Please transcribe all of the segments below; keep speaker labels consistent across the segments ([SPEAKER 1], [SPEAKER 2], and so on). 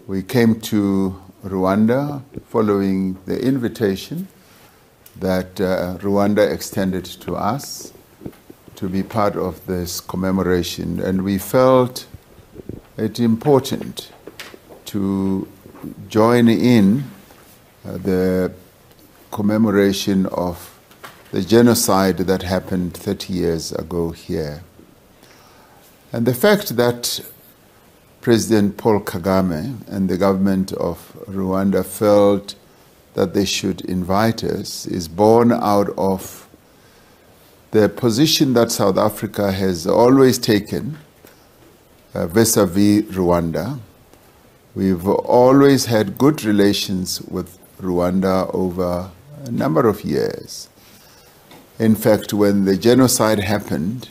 [SPEAKER 1] We came to Rwanda following the invitation that Rwanda extended to us to be part of this commemoration, and we felt it important to join in the commemoration of the genocide that happened 30 years ago here. And the fact that President Paul Kagame and the government of Rwanda felt that they should invite us is born out of the position that South Africa has always taken vis-a-vis Rwanda. We've always had good relations with Rwanda over a number of years. In fact, when the genocide happened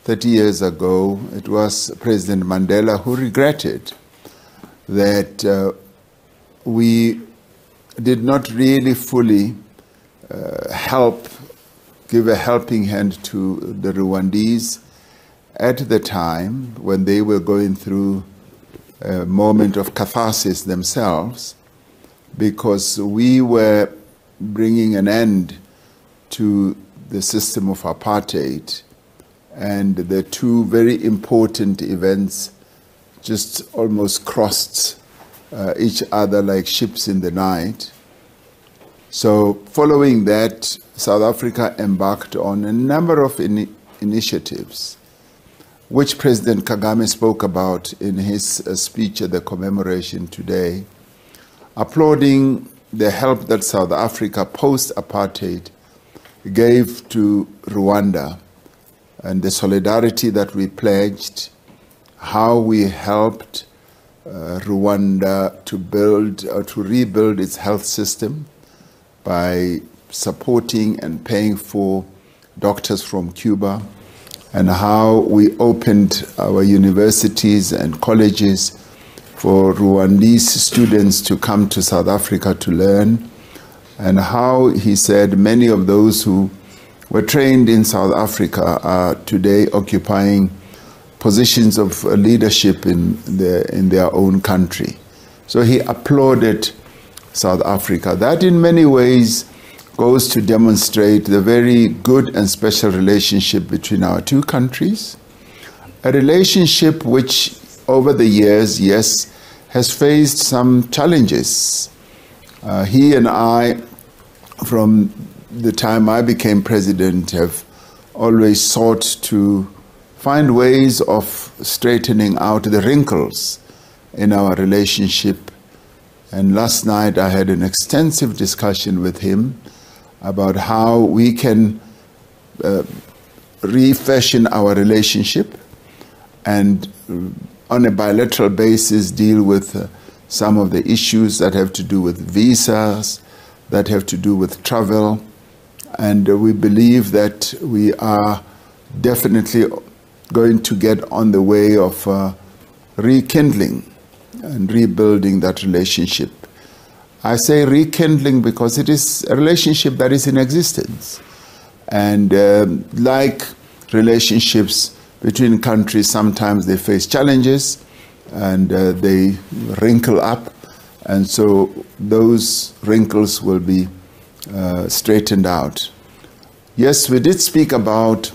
[SPEAKER 1] 30 years ago, it was President Mandela who regretted that we did not really fully give a helping hand to the Rwandese at the time when they were going through a moment of catharsis themselves, because we were bringing an end to the system of apartheid, and the two very important events just almost crossed each other like ships in the night. So following that, South Africa embarked on a number of initiatives, which President Kagame spoke about in his speech at the commemoration today, applauding the help that South Africa post-apartheid gave to Rwanda and the solidarity that we pledged, how we helped Rwanda to rebuild its health system by supporting and paying for doctors from Cuba, and how we opened our universities and colleges for Rwandese students to come to South Africa to learn, and how he said many of those who were trained in South Africa are today occupying positions of leadership in their own country. So he applauded South Africa. That in many ways goes to demonstrate the very good and special relationship between our two countries, a relationship which over the years, yes, has faced some challenges. He and I, from the time I became president, have always sought to find ways of straightening out the wrinkles in our relationship. And last night I had an extensive discussion with him about how we can refashion our relationship and on a bilateral basis deal with some of the issues that have to do with visas, that have to do with travel. And we believe that we are definitely going to get on the way of rekindling and rebuilding that relationship. I say rekindling because it is a relationship that is in existence. And like relationships between countries, sometimes they face challenges and they wrinkle up. And so those wrinkles will be straightened out. Yes, we did speak about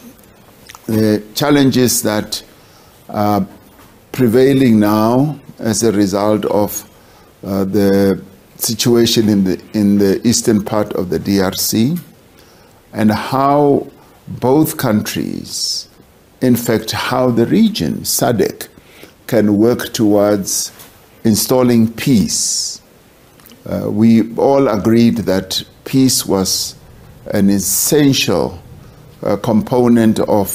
[SPEAKER 1] the challenges that are prevailing now as a result of the situation in the eastern part of the DRC, and how both countries, in fact, how the region, SADC, can work towards installing peace. We all agreed that peace was an essential component of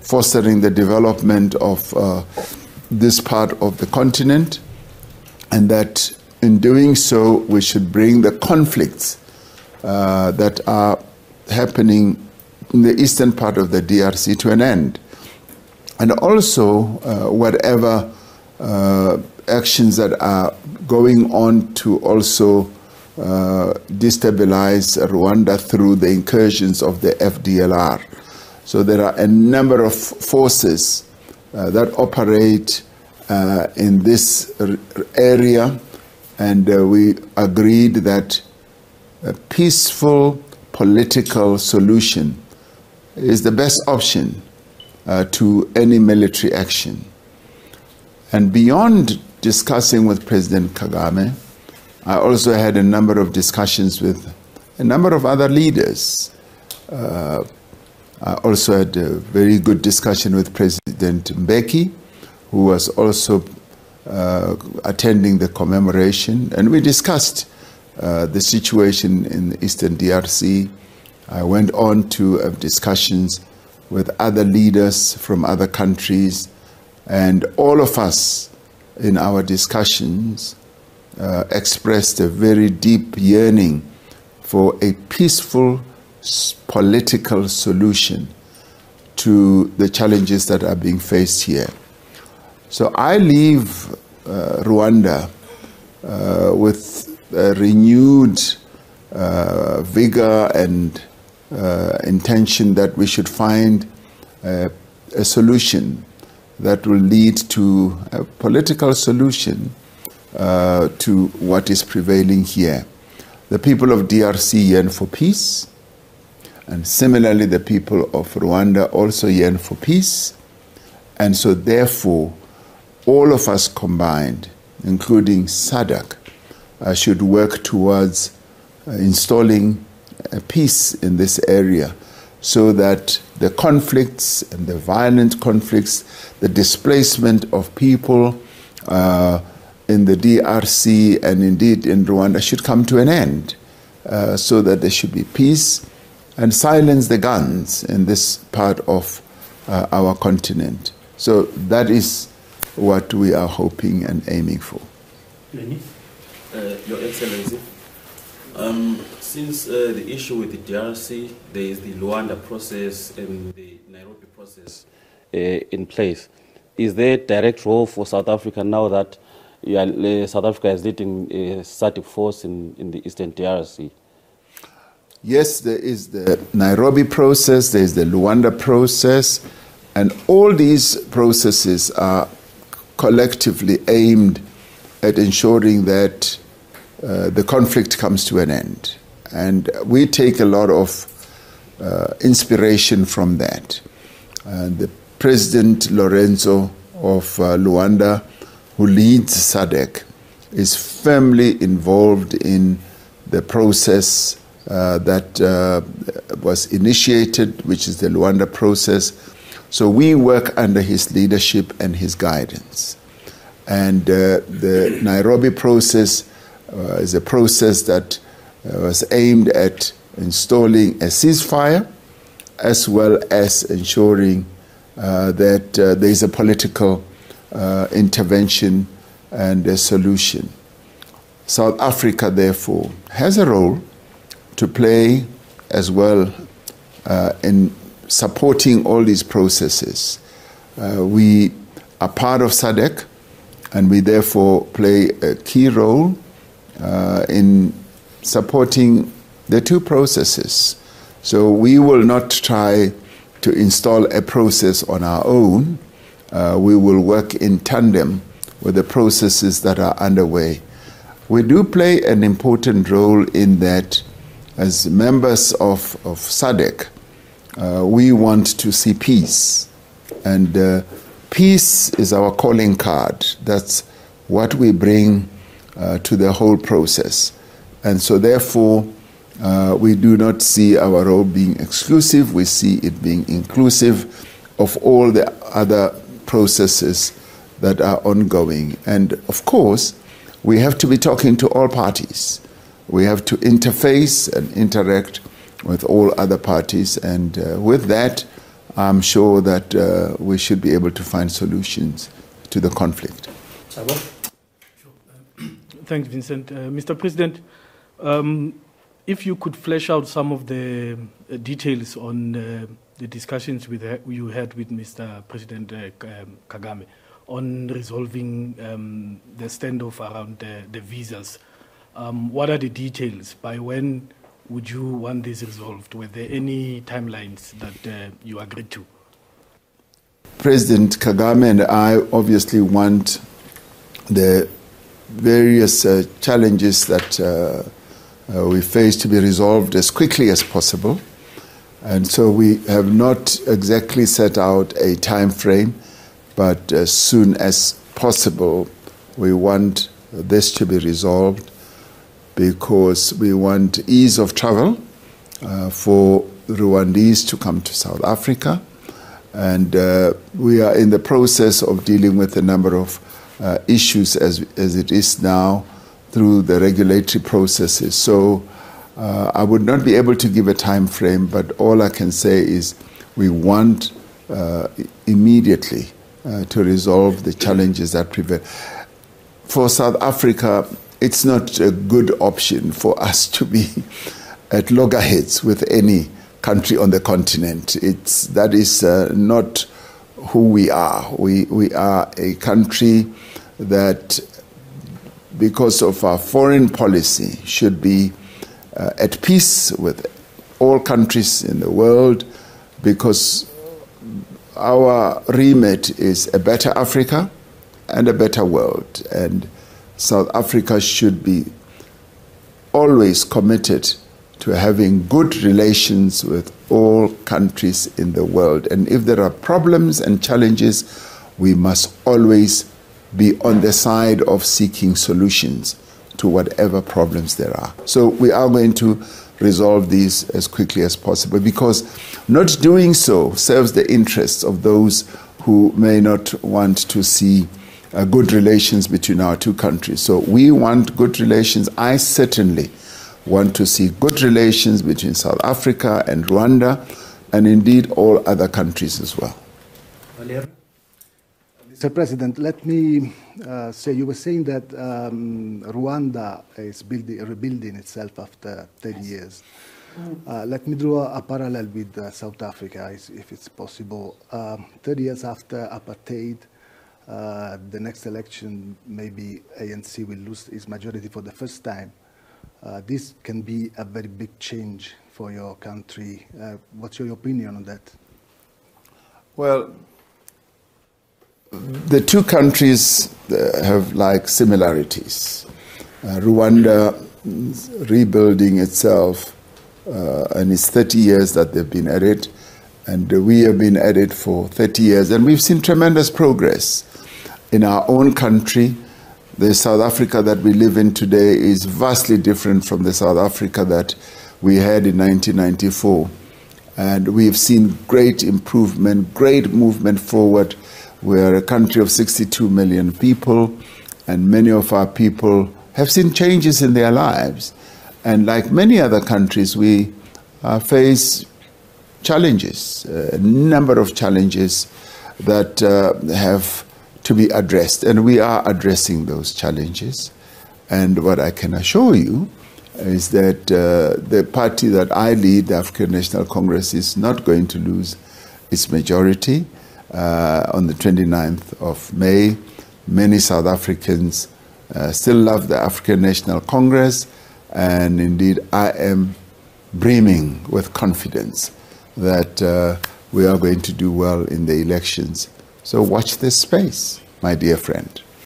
[SPEAKER 1] fostering the development of this part of the continent, and that in doing so we should bring the conflicts that are happening in the eastern part of the DRC to an end. And also whatever actions that are going on to also destabilize Rwanda through the incursions of the FDLR. So there are a number of forces that operate in this area, and we agreed that a peaceful political solution is the best option to any military action. And beyond discussing with President Kagame, I also had a number of discussions with a number of other leaders. I also had a very good discussion with President Mbeki, who was also attending the commemoration, and we discussed the situation in the Eastern DRC. I went on to have discussions with other leaders from other countries, and all of us in our discussions expressed a very deep yearning for a peaceful political solution to the challenges that are being faced here. So I leave Rwanda with a renewed vigor and intention that we should find a solution that will lead to a political solution to what is prevailing here. The people of DRC yearn for peace, and similarly the people of Rwanda also yearn for peace, and so therefore all of us combined, including SADC, should work towards installing peace in this area so that the conflicts and the violent conflicts, the displacement of people in the DRC and indeed in Rwanda should come to an end, so that there should be peace and silence the guns in this part of our continent. So that is what we are hoping and aiming for.
[SPEAKER 2] Your Excellency, since the issue with the DRC, there is the Rwanda process and the Nairobi process in place. Is there a direct role for South Africa now that South Africa is leading a SADC force in the Eastern DRC?
[SPEAKER 1] Yes, there is the Nairobi process, there is the Rwanda process, and all these processes are collectively aimed at ensuring that the conflict comes to an end. And we take a lot of inspiration from that. The President Lorenzo of Rwanda, who leads SADC, is firmly involved in the process that was initiated, which is the Rwanda process. So we work under his leadership and his guidance. And the Nairobi process is a process that was aimed at installing a ceasefire as well as ensuring that there is a political intervention and a solution. South Africa, therefore, has a role to play as well in supporting all these processes. We are part of SADC, and we therefore play a key role in supporting the two processes. So we will not try to install a process on our own. We will work in tandem with the processes that are underway. We do play an important role in that as members of SADC, we want to see peace. And peace is our calling card. That's what we bring to the whole process. And so therefore, we do not see our role being exclusive. We see it being inclusive of all the other processes that are ongoing. And of course, we have to be talking to all parties. We have to interface and interact with all other parties. And with that, I'm sure that we should be able to find solutions to the conflict.
[SPEAKER 3] Thanks, Vincent. Mr. President, if you could flesh out some of the details on the discussions you had with Mr. President Kagame on resolving the standoff around the visas. What are the details? By when would you want this resolved? Were there any timelines that you agreed to?
[SPEAKER 1] President Kagame and I obviously want the various challenges that we face to be resolved as quickly as possible. And so we have not exactly set out a time frame, but as soon as possible, we want this to be resolved because we want ease of travel for Rwandese to come to South Africa. And we are in the process of dealing with a number of issues as it is now through the regulatory processes. So I would not be able to give a time frame, but all I can say is we want immediately to resolve the challenges that prevail. For South Africa, it's not a good option for us to be at loggerheads with any country on the continent. That is not who we are. We are a country that, because of our foreign policy, should be at peace with all countries in the world, because our remit is a better Africa and a better world. And South Africa should be always committed to having good relations with all countries in the world. And if there are problems and challenges, we must always be on the side of seeking solutions to whatever problems there are. So we are going to resolve these as quickly as possible, because not doing so serves the interests of those who may not want to see good relations between our two countries. So we want good relations. I certainly want to see good relations between South Africa and Rwanda, and indeed all other countries as well.
[SPEAKER 4] Mr. President, let me say, you were saying that Rwanda is rebuilding itself after 30 years. Let me draw a parallel with South Africa, if it's possible. 30 years after apartheid, the next election, maybe ANC will lose its majority for the first time. This can be a very big change for your country. What's your opinion on that?
[SPEAKER 1] Well, the two countries have like similarities. Rwanda is rebuilding itself, and it's 30 years that they've been at it, and we have been at it for 30 years, and we've seen tremendous progress. In our own country, the South Africa that we live in today is vastly different from the South Africa that we had in 1994. And we've seen great improvement, great movement forward. We're a country of 62 million people, and many of our people have seen changes in their lives. And like many other countries, we face challenges, a number of challenges that have to be addressed, and we are addressing those challenges. And what I can assure you is that the party that I lead, the African National Congress, is not going to lose its majority on the 29th of May. Many South Africans still love the African National Congress, and indeed I am brimming with confidence that we are going to do well in the elections. So watch this space, my dear friend.